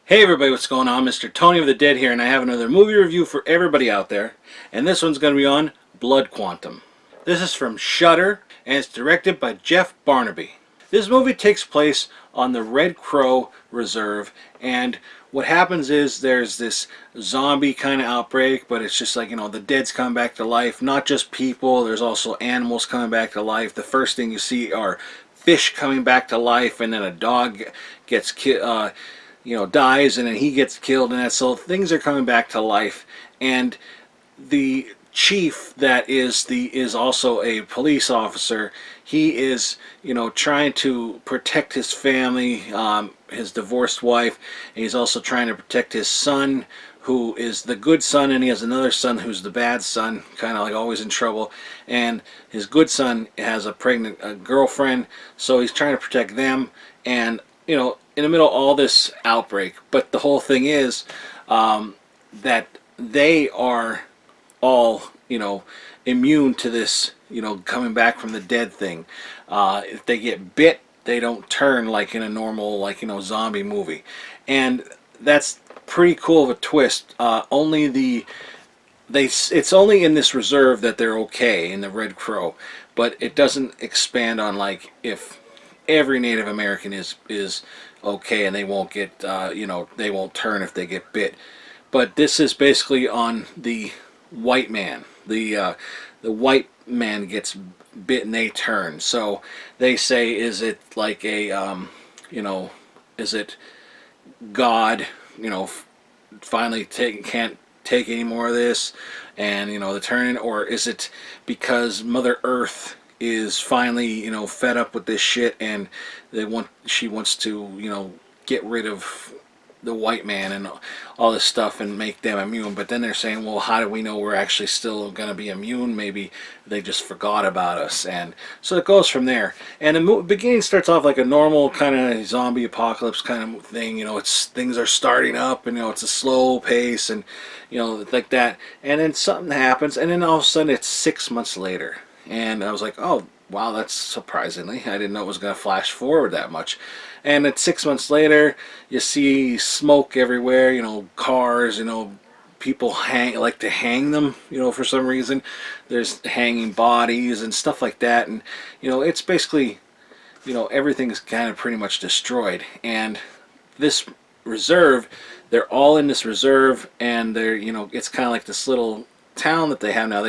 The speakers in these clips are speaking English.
Hey everybody, what's going on? Mr. Tony of the Dead here, and I have another movie review for everybody out there. And this one's going to be on Blood Quantum. This is from Shudder, and it's directed by Jeff Barnaby. This movie takes place on the Red Crow Reserve, and what happens is there's this zombie kind of outbreak, but it's just like, the dead's coming back to life. Not just people, there's also animals coming back to life. The first thing you see are fish coming back to life, and then a dog gets dies, and then he gets killed, and that, so things are coming back to life. And the chief that is also a police officer, he is trying to protect his family, his divorced wife, and he's also trying to protect his son, who is the good son, and he has another son who's the bad son, kind of like always in trouble. And his good son has a pregnant girlfriend, so he's trying to protect them. And in the middle of all this outbreak, but the whole thing is that they are all immune to this coming back from the dead thing. If they get bit, they don't turn like in a normal zombie movie, and that's pretty cool of a twist. It's only in this reserve that they're okay, in the Red Crow, but it doesn't expand on like if every Native American is okay and they won't get they won't turn if they get bit. But this is basically on the white man. The white man gets bit and they turn. So they say, is it like a is it God finally can't take any more of this, and the turning, or is it because Mother Earth is finally fed up with this shit, and she wants to get rid of the white man and all this stuff and make them immune. But then they're saying, well, how do we know we're actually still going to be immune? Maybe they just forgot about us. And so it goes from there. And the beginning starts off like a normal kind of zombie apocalypse kind of thing. It's things are starting up, and it's a slow pace, and like that. And then something happens, and then all of a sudden it's 6 months later. And I was like, oh, wow, that's surprisingly. I didn't know it was going to flash forward that much. And then 6 months later, you see smoke everywhere, cars, people like to hang them, for some reason. There's hanging bodies and stuff like that. And, it's basically, everything's kind of pretty much destroyed. And this reserve, they're all in this reserve, and they're, it's kind of like this little town that they have now.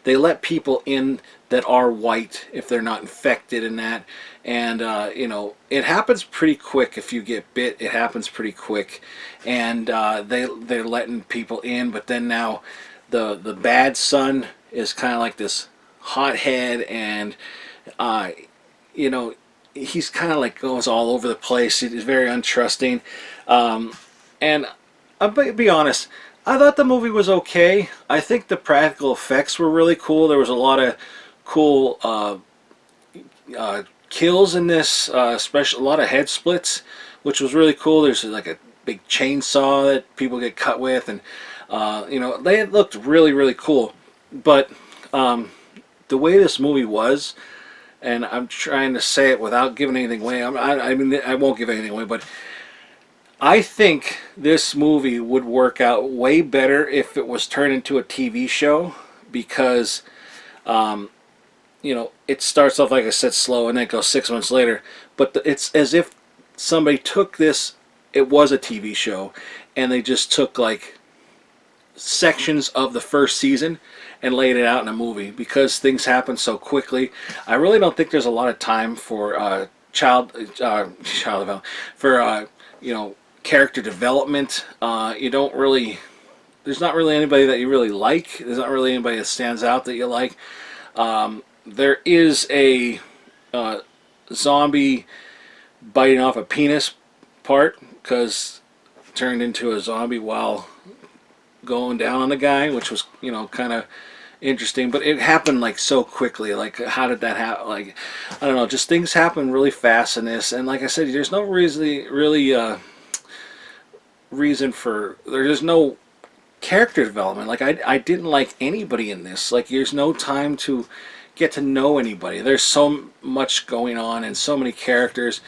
They let people in that are white if they're not infected in that. And it happens pretty quick. If you get bit, it happens pretty quick. And they're letting people in. But then now the bad son is kind of like this hothead, and he's kind of like goes all over the place. He's very untrusting. And I'll be honest, I thought the movie was okay. I think the practical effects were really cool. There was a lot of cool kills in this, especially a lot of head splits, which was really cool. There's like a big chainsaw that people get cut with, and they looked really, really cool. But the way this movie was, and I'm trying to say it without giving anything away. I mean, I won't give anything away, but I think this movie would work out way better if it was turned into a TV show, because it starts off, like I said, slow, and then it goes 6 months later. But it's as if somebody took this, it was a TV show, and they just took like sections of the first season and laid it out in a movie, because things happen so quickly. I really don't think there's a lot of time for child development, for character development. You don't really, there's not really anybody that you really like. There's not really anybody that stands out that you like. There is a zombie biting off a penis part, because turned into a zombie while going down on the guy, which was kind of interesting. But it happened like so quickly. Like, how did that happen? Like, I don't know, just things happen really fast in this. And like I said, there's no there's no character development. Like, I didn't like anybody in this. Like, there's no time to get to know anybody. There's so much going on and so many characters,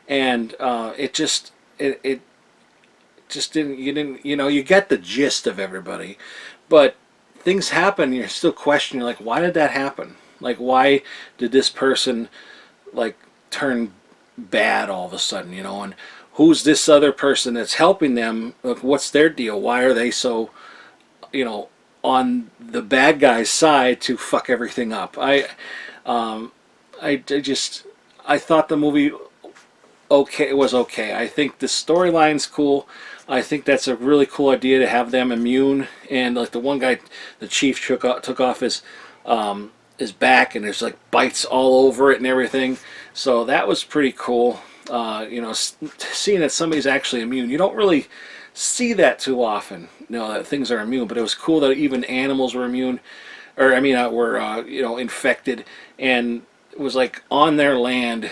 and it just didn't, you get the gist of everybody, but things happen, you're still questioning, like, why did that happen? Like, why did this person, like, turn bad all of a sudden, and who's this other person that's helping them? Like, what's their deal? Why are they so, on the bad guy's side to fuck everything up? I thought the movie was okay. I think the storyline's cool. I think that's a really cool idea to have them immune, and like the one guy, the chief took off his back, and there's like bites all over it and everything. So that was pretty cool. Seeing that somebody's actually immune, you don't really see that too often. That things are immune, but it was cool that even animals were immune, or I mean, were infected, and it was like on their land,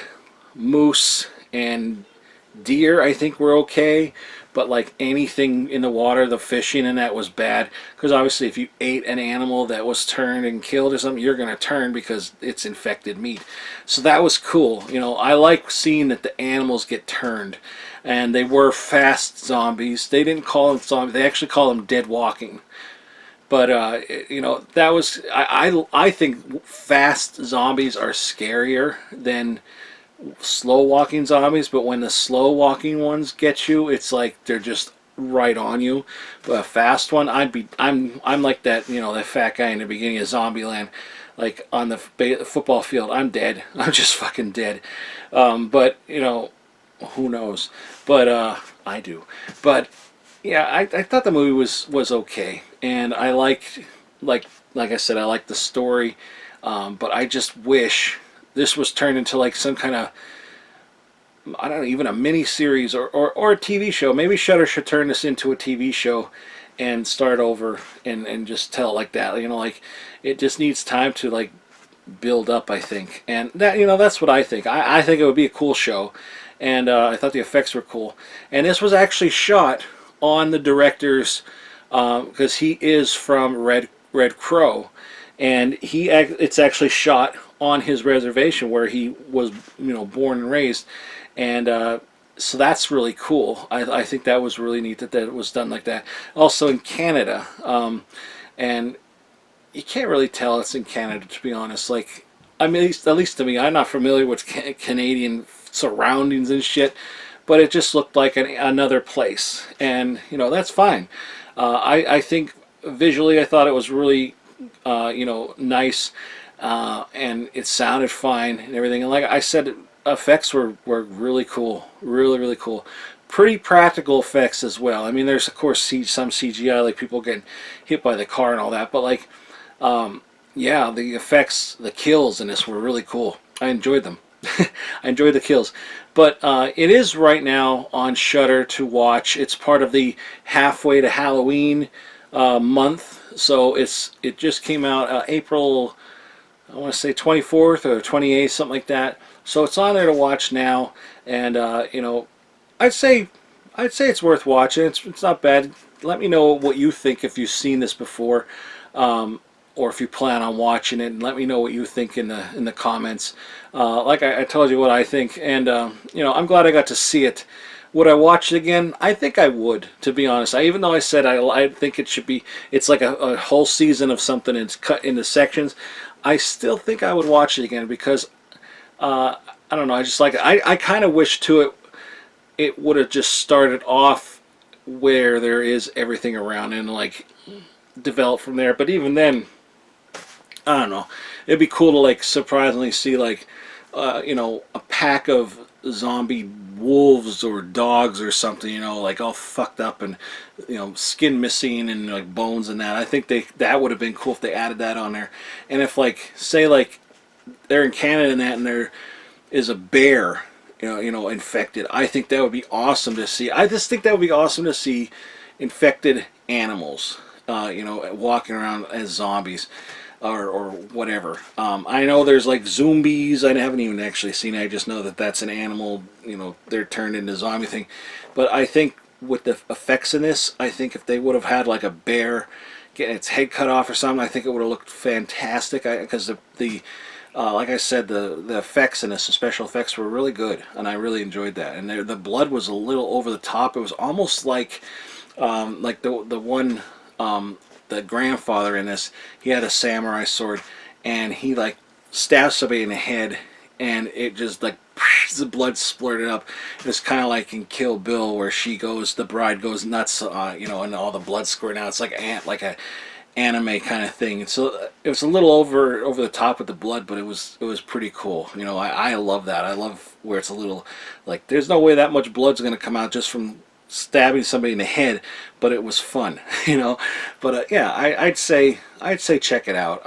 moose and deer I think were okay, but like anything in the water, the fishing and that was bad, because obviously if you ate an animal that was turned and killed or something, you're going to turn because it's infected meat. So that was cool. I like seeing that the animals get turned, and they were fast zombies. They didn't call them zombies, they actually call them dead walking. But that was, I think fast zombies are scarier than slow walking zombies, but when the slow walking ones get you, it's like they're just right on you. But a fast one, I'm like that, that fat guy in the beginning of Zombieland, like on the football field. I'm dead. I'm just fucking dead. But who knows? But I do. But yeah, I thought the movie was okay, and I like I said, I like the story, but I just wish this was turned into like some kind of, I don't know, even a mini series or a TV show. Maybe Shudder should turn this into a TV show and start over and just tell it like that. Like it just needs time to like build up, I think. And that, that's what I think. I think it would be a cool show, and I thought the effects were cool. And this was actually shot on the director's, because he is from Red Crow, and it's actually shot on his reservation where he was born and raised, and so that's really cool. I think that was really neat that it was done like that. Also in Canada, and you can't really tell it's in Canada, to be honest. Like, I mean, at least to me, I'm not familiar with Canadian surroundings and shit, but it just looked like another place, and that's fine. I think visually, I thought it was really nice, and it sounded fine and everything. And like I said, effects were really cool, really cool. Pretty practical effects as well. I mean, there's of course some CGI, like people getting hit by the car and all that, but like, yeah, the effects, the kills in this were really cool. I enjoyed them. I enjoyed the kills. But it is right now on Shudder to watch. It's part of the halfway to Halloween month. So it just came out April, I want to say 24th or 28th, something like that. So it's on there to watch now, and I'd say it's worth watching. It's not bad. Let me know what you think if you've seen this before, or if you plan on watching it, and let me know what you think in the comments. Like I told you what I think, and I'm glad I got to see it. Would I watch it again? I think I would, to be honest. Even though I said I think it should be, it's like a whole season of something and it's cut into sections, I still think I would watch it again because I don't know. I just like it. I kind of wish too it would have just started off where there is everything around and like develop from there. But even then, I don't know. It'd be cool to like surprisingly see like a pack of zombie wolves or dogs or something, like all fucked up and skin missing and like bones and that. I think that would have been cool if they added that on there. And if like say like they're in Canada and that, and there is a bear infected, I think that would be awesome to see. I just think that would be awesome to see infected animals walking around as zombies or whatever. I know there's like zombies. I haven't even actually seen it. I just know that that's an animal, they're turned into zombie thing. But I think with the effects in this, I think if they would have had like a bear getting its head cut off or something, I think it would have looked fantastic. Because the like I said, the effects in this, the special effects were really good, and I really enjoyed that. And the blood was a little over the top. It was almost like the one the grandfather in this. He had a samurai sword, and he like stabbed somebody in the head, and it just like the blood splurted up. It's kind of like in Kill Bill where the bride goes nuts, you know, and all the blood squirting out. It's like a anime kind of thing. And so it was a little over the top with the blood, but it was pretty cool. You know, I love that. I love where it's a little like there's no way that much blood's going to come out just from stabbing somebody in the head, but it was fun, you know. But yeah, I'd say check it out.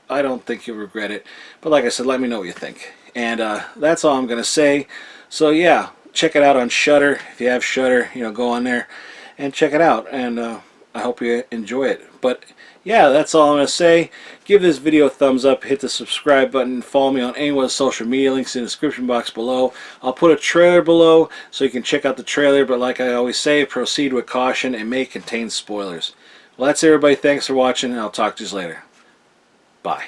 I don't think you'll regret it. But like I said, let me know what you think. And that's all I'm gonna say. So yeah, check it out on Shudder. If you have Shudder, you know, go on there and check it out. And I hope you enjoy it. But yeah, that's all I'm gonna say. Give this video a thumbs up, hit the subscribe button, follow me on any one of the social media links in the description box below. I'll put a trailer below so you can check out the trailer, but like I always say, proceed with caution. It may contain spoilers. Well, that's everybody. Thanks for watching, and I'll talk to you later. Bye.